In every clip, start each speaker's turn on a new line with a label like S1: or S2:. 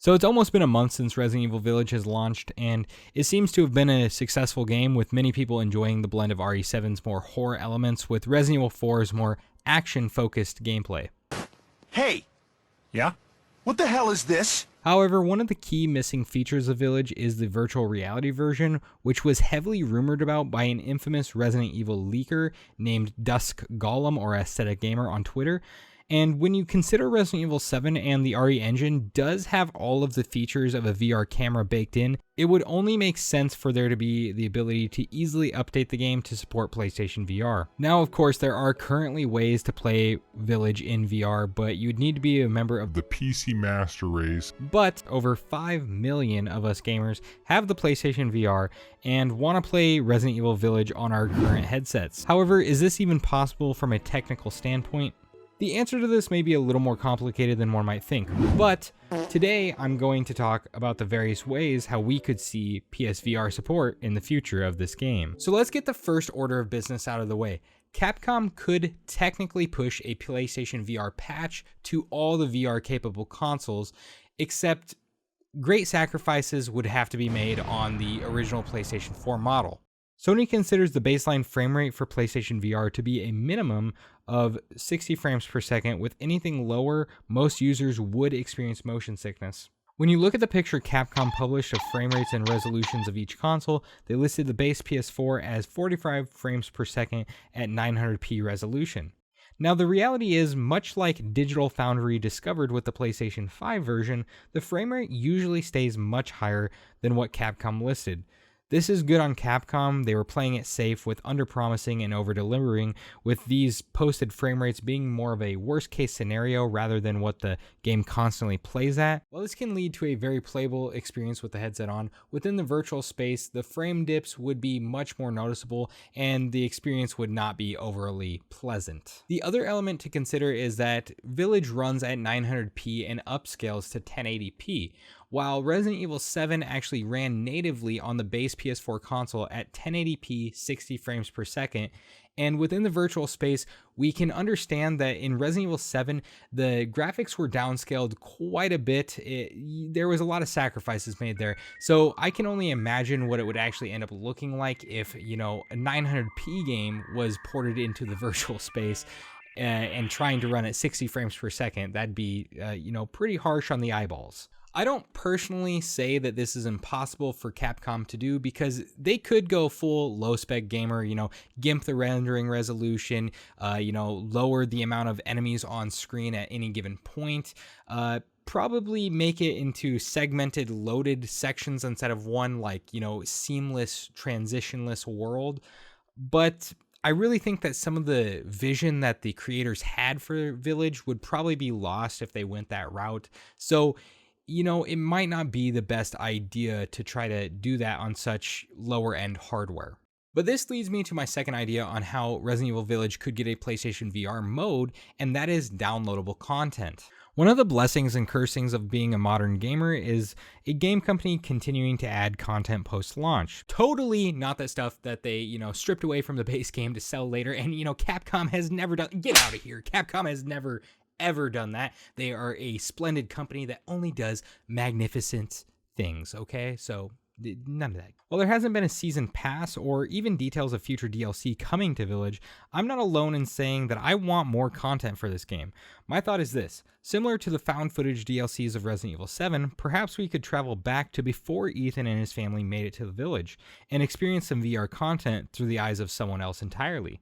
S1: So it's almost been a month since Resident Evil Village has launched, and it seems to have been a successful game, with many people enjoying the blend of RE7's more horror elements with Resident Evil 4's more action-focused gameplay.
S2: Hey!
S3: Yeah?
S2: What the hell is this?
S1: However, one of the key missing features of Village is the virtual reality version, which was heavily rumored about by an infamous Resident Evil leaker named Dusk Golem or Aesthetic Gamer on Twitter. And when you consider Resident Evil 7 and the RE engine does have all of the features of a VR camera baked in, it would only make sense for there to be the ability to easily update the game to support PlayStation VR. Now, of course, there are currently ways to play Village in VR, but you'd need to be a member of
S3: The PC Master Race.
S1: But over 5 million of us gamers have the PlayStation VR and want to play Resident Evil Village on our current headsets. However, is this even possible from a technical standpoint? The answer to this may be a little more complicated than one might think, but today I'm going to talk about the various ways how we could see PSVR support in the future of this game. So let's get the first order of business out of the way. Capcom could technically push a PlayStation VR patch to all the VR capable consoles, except great sacrifices would have to be made on the original PlayStation 4 model. Sony considers the baseline frame rate for PlayStation VR to be a minimum of 60 frames per second. With anything lower, most users would experience motion sickness. When you look at the picture Capcom published of frame rates and resolutions of each console, they listed the base PS4 as 45 frames per second at 900p resolution. Now, the reality is, much like Digital Foundry discovered with the PlayStation 5 version, the frame rate usually stays much higher than what Capcom listed. This is good on Capcom. They were playing it safe with under-promising and over-delivering, with these posted frame rates being more of a worst-case scenario rather than what the game constantly plays at. While this can lead to a very playable experience with the headset on, within the virtual space, the frame dips would be much more noticeable and the experience would not be overly pleasant. The other element to consider is that Village runs at 900p and upscales to 1080p. While Resident Evil 7 actually ran natively on the base PS4 console at 1080p 60 frames per second, and within the virtual space, we can understand that in Resident Evil 7, the graphics were downscaled quite a bit. There was a lot of sacrifices made there, so I can only imagine what it would actually end up looking like if, a 900p game was ported into the virtual space and trying to run at 60 frames per second. That'd be, pretty harsh on the eyeballs. I don't personally say that this is impossible for Capcom to do, because they could go full low-spec gamer, gimp the rendering resolution, lower the amount of enemies on screen at any given point, probably make it into segmented loaded sections instead of one, seamless, transitionless world. But I really think that some of the vision that the creators had for Village would probably be lost if they went that route. So, it might not be the best idea to try to do that on such lower end hardware. But this leads me to my second idea on how Resident Evil Village could get a PlayStation VR mode, and that is downloadable content. One of the blessings and cursings of being a modern gamer is a game company continuing to add content post-launch. Totally not the stuff that they, stripped away from the base game to sell later, and, Capcom has never done. Get out of here. Capcom has never ever done that. They are a splendid company that only does magnificent things, okay? So none of that. While there hasn't been a season pass or even details of future DLC coming to Village, I'm not alone in saying that I want more content for this game. My thought is this: similar to the found footage DLCs of Resident Evil 7, perhaps we could travel back to before Ethan and his family made it to the Village and experience some VR content through the eyes of someone else entirely.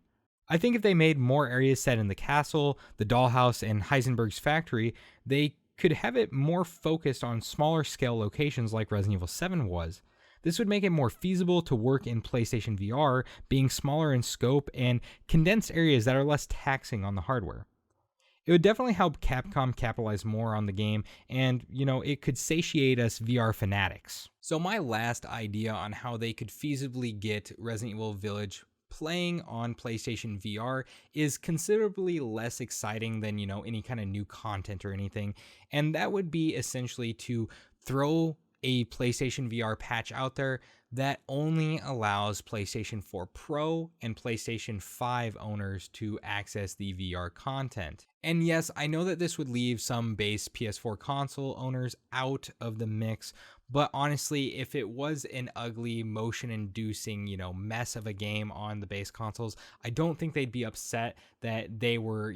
S1: I think if they made more areas set in the castle, the dollhouse, and Heisenberg's factory, they could have it more focused on smaller scale locations like Resident Evil 7 was. This would make it more feasible to work in PlayStation VR, being smaller in scope and condense areas that are less taxing on the hardware. It would definitely help Capcom capitalize more on the game, and, it could satiate us VR fanatics. So my last idea on how they could feasibly get Resident Evil Village playing on PlayStation VR is considerably less exciting than, any kind of new content or anything. And that would be essentially to throw a PlayStation VR patch out there that only allows PlayStation 4 Pro and PlayStation 5 owners to access the VR content. And yes, I know that this would leave some base PS4 console owners out of the mix, but honestly, if it was an ugly, motion-inducing, mess of a game on the base consoles, I don't think they'd be upset that they were,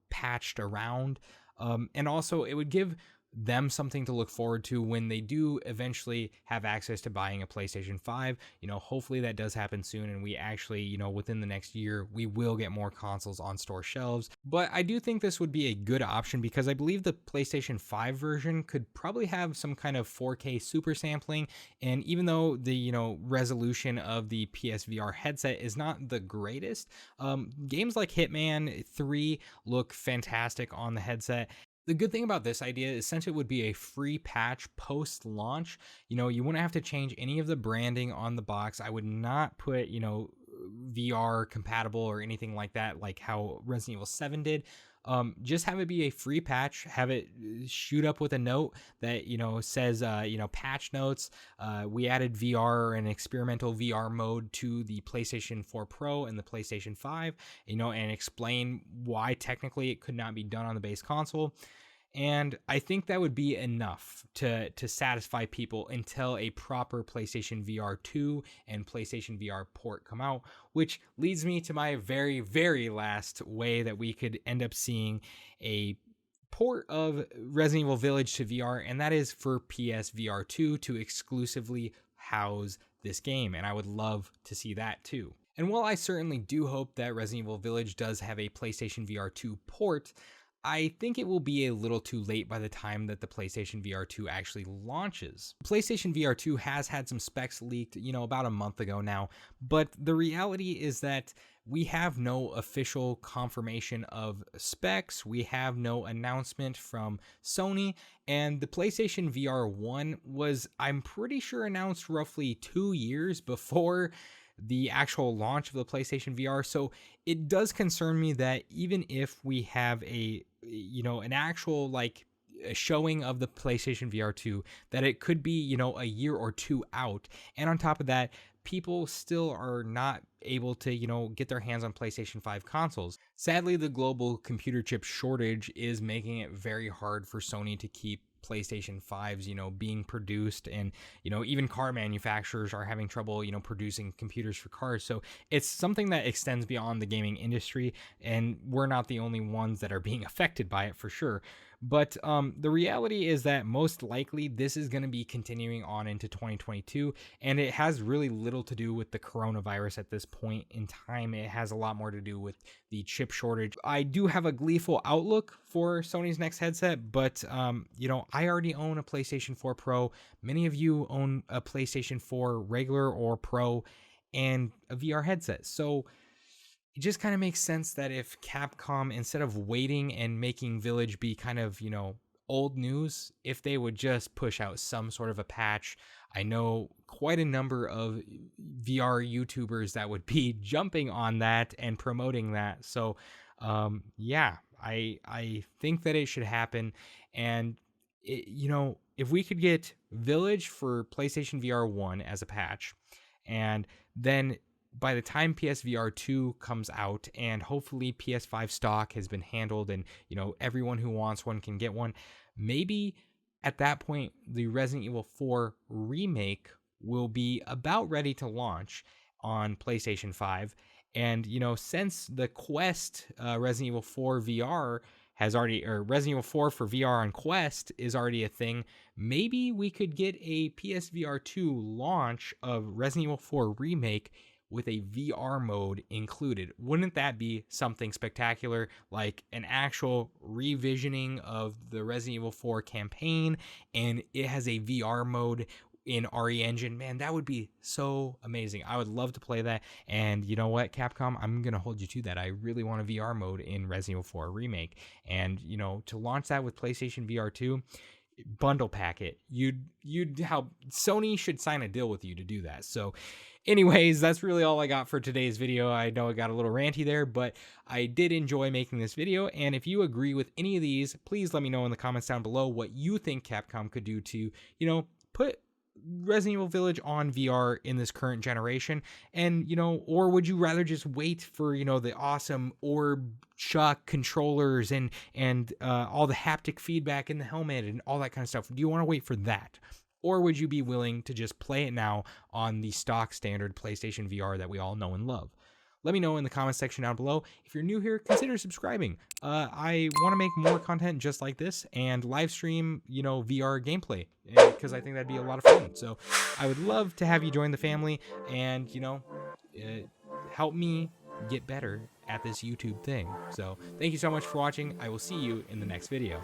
S1: patched around. And also, it would give them something to look forward to when they do eventually have access to buying a PlayStation 5. Hopefully that does happen soon, and we actually, within the next year, we will get more consoles on store shelves. But I do think this would be a good option because I believe the PlayStation 5 version could probably have some kind of 4K super sampling, and even though the, resolution of the PSVR headset is not the greatest, games like Hitman 3 look fantastic on the headset. The good thing about this idea is since it would be a free patch post-launch, you wouldn't have to change any of the branding on the box. I would not put, VR compatible or anything like that, like how Resident Evil 7 did. Just have it be a free patch, have it shoot up with a note that, says, patch notes. We added VR and experimental VR mode to the PlayStation 4 Pro and the PlayStation 5, and explain why technically it could not be done on the base console. And I think that would be enough to satisfy people until a proper PlayStation VR 2 and PlayStation VR port come out, which leads me to my very, very last way that we could end up seeing a port of Resident Evil Village to VR, and that is for PSVR 2 to exclusively house this game, and I would love to see that too. And while I certainly do hope that Resident Evil Village does have a PlayStation VR 2 port, I think it will be a little too late by the time that the PlayStation VR 2 actually launches. PlayStation VR 2 has had some specs leaked, about a month ago now, but the reality is that we have no official confirmation of specs. We have no announcement from Sony, and the PlayStation VR 1 was, I'm pretty sure, announced roughly 2 years before the actual launch of the PlayStation VR. So it does concern me that even if we have an actual a showing of the PlayStation VR 2, that it could be, a year or two out. And on top of that, people still are not able to, get their hands on PlayStation 5 consoles. Sadly, the global computer chip shortage is making it very hard for Sony to keep PlayStation 5s, being produced, and, even car manufacturers are having trouble, producing computers for cars. So it's something that extends beyond the gaming industry, and we're not the only ones that are being affected by it for sure. But the reality is that most likely this is going to be continuing on into 2022, and it has really little to do with the coronavirus at this point in time. It has a lot more to do with the chip shortage. I do have a gleeful outlook for Sony's next headset, but I already own a PlayStation 4 Pro. Many of you own a PlayStation 4 regular or Pro and a VR headset. So it just kind of makes sense that if Capcom, instead of waiting and making Village be kind of, old news, if they would just push out some sort of a patch. I know quite a number of VR YouTubers that would be jumping on that and promoting that. So, I think that it should happen. And, if we could get Village for PlayStation VR 1 as a patch, and then by the time PSVR 2 comes out and hopefully PS5 stock has been handled and, everyone who wants one can get one, maybe at that point, the Resident Evil 4 remake will be about ready to launch on PlayStation 5. And, since the Quest Resident Evil 4 VR has already, or Resident Evil 4 for VR on Quest is already a thing, maybe we could get a PSVR 2 launch of Resident Evil 4 remake with a VR mode included. Wouldn't that be something spectacular? Like an actual revisioning of the Resident Evil 4 campaign, and it has a VR mode in RE Engine. Man, that would be so amazing. I would love to play that. And you know what, Capcom, I'm going to hold you to that. I really want a VR mode in Resident Evil 4 remake. And, to launch that with PlayStation VR 2, bundle pack it. How Sony should sign a deal with you to do that. So anyways, that's really all I got for today's video. I know I got a little ranty there, but I did enjoy making this video. And if you agree with any of these, please let me know in the comments down below what you think Capcom could do to, put Resident Evil Village on VR in this current generation? And, or would you rather just wait for, the awesome orb shock controllers and all the haptic feedback in the helmet and all that kind of stuff? Do you want to wait for that? Or would you be willing to just play it now on the stock standard PlayStation VR that we all know and love? Let me know in the comments section down below. If you're new here, consider subscribing. I want to make more content just like this and live stream, VR gameplay, because I think that'd be a lot of fun. So I would love to have you join the family and, help me get better at this YouTube thing. So thank you so much for watching. I will see you in the next video.